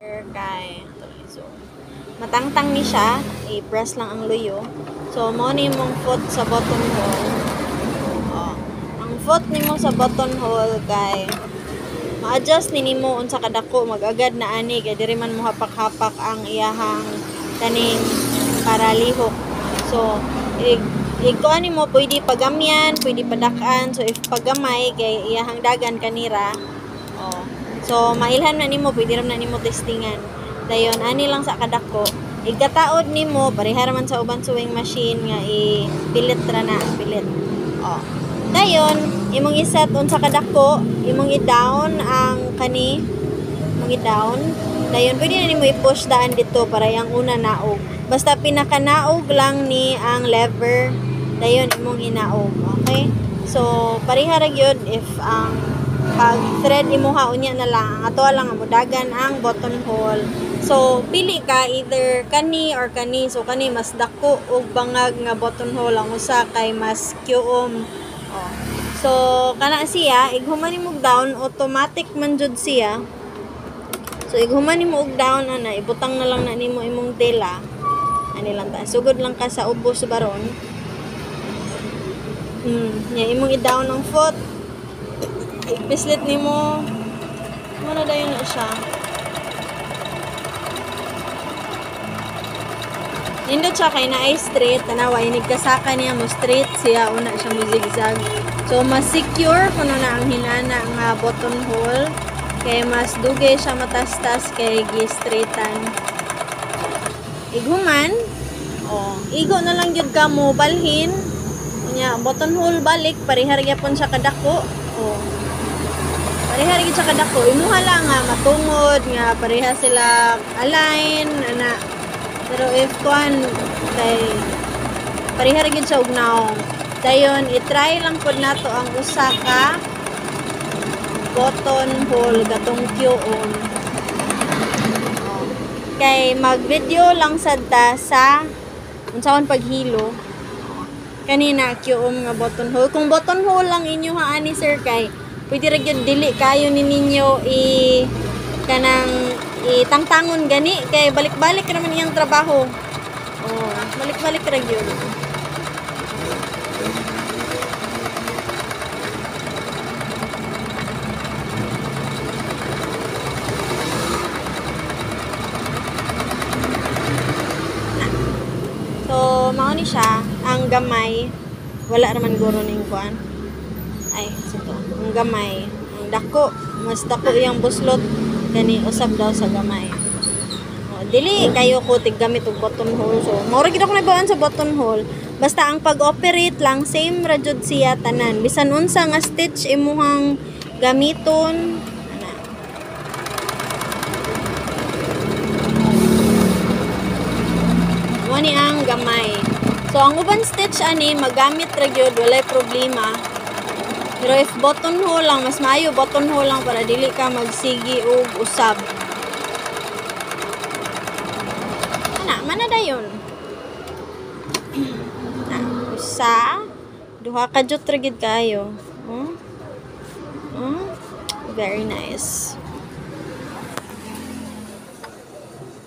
Kay so matangtang ni siya, i-press lang ang luyo. So mo ni mong foot sa button hole. Oh, ang foot nimo sa button hole kay ma-adjust ni nimo unsa kadako mag-agad na ani kay diri man mo hapak-hapak ang iyahang kaning para lihok. So kuan nimo pwede pagamyan, pwede padak-an. So if pagamay kay iyahang dagan kanira. Oh. So mailhan na nimo, pwede ram na nimo testingan. Dayon ani lang sa kadako. Igkataod nimo parehara man sa uban sewing machine nga i-pilit ra na, pilit. Oh. Dayon imong iset unsa kadako, imong i-down ang kani, imong i-down. Dayon pwede na nimo i-push daan dito para yang una naog. Basta pinakanaog lang ni ang lever. Dayon imong hinaog. Okay? So parehara gyud if ang pag thread imuha unya na lang ang ato lang ang mudagan ang button hole. So pili ka either kani or kani. So kani mas dako og bangag nga button hole, ang usa kay mas kyuom. Oh. So kana siya ighuman nimo down, automatic man jud siya. So ighuman nimo og down ana, ibutang na lang na nimo imong tela. Ani lang ta. Sugod lang ka sa ubos baron. Nya imong i-down ang foot. Pislit nimo. Muna dayon na siya. Nindot siya kay naay straight, tanawa inig kasaka niya mo straight siya, una siya mo zigzag. So mas secure kuno na ang hinana nga button hole kay mas dugay siya matastas kay gi-straightan. Iguman, igo na lang gyud ka mo balhin. Nya button hole balik parehar gyapon siya kadako. Pareha rin siya kadako. Imuha lang nga matungod nga pareha sila align ana. Pero if kuan kay pareha rin siya og naong. Dayon i-try lang pod nato ang usa ka button hole gatong Q-on. Kay mag-video lang sad ta sa unsaon paghilo. Kanina Q-on nga button hole. Kung button hole lang inyo ha ani sir kay pwede ra gyud dili kayo ni ninyo kanang itangtangon gani kay balik-balik ra man iyang trabaho. Balik-balik ra gyud. So mao ni siya ang gamay, wala ra man guro ning kuan. Ay, sito. Ang gamay. Ang dako. Mas dako yung buslot. Gani, usab daw sa gamay. Dili kayo ko tiggamit og button hole. So, maura gid ako nabawaan sa button hole. Basta ang pag-operate lang, same ra jud siya tanan. Bisan unsa nga stitch imuhang gamiton. Wani ang gamay. So, ang uban stitch ani, magamit ra gyud, walay problema. Pero if button hole lang, mas maayo button hole lang para dili ka magsigi og usab. Mana dayon? Usa, duha ka jud ra gid kayo. Very nice.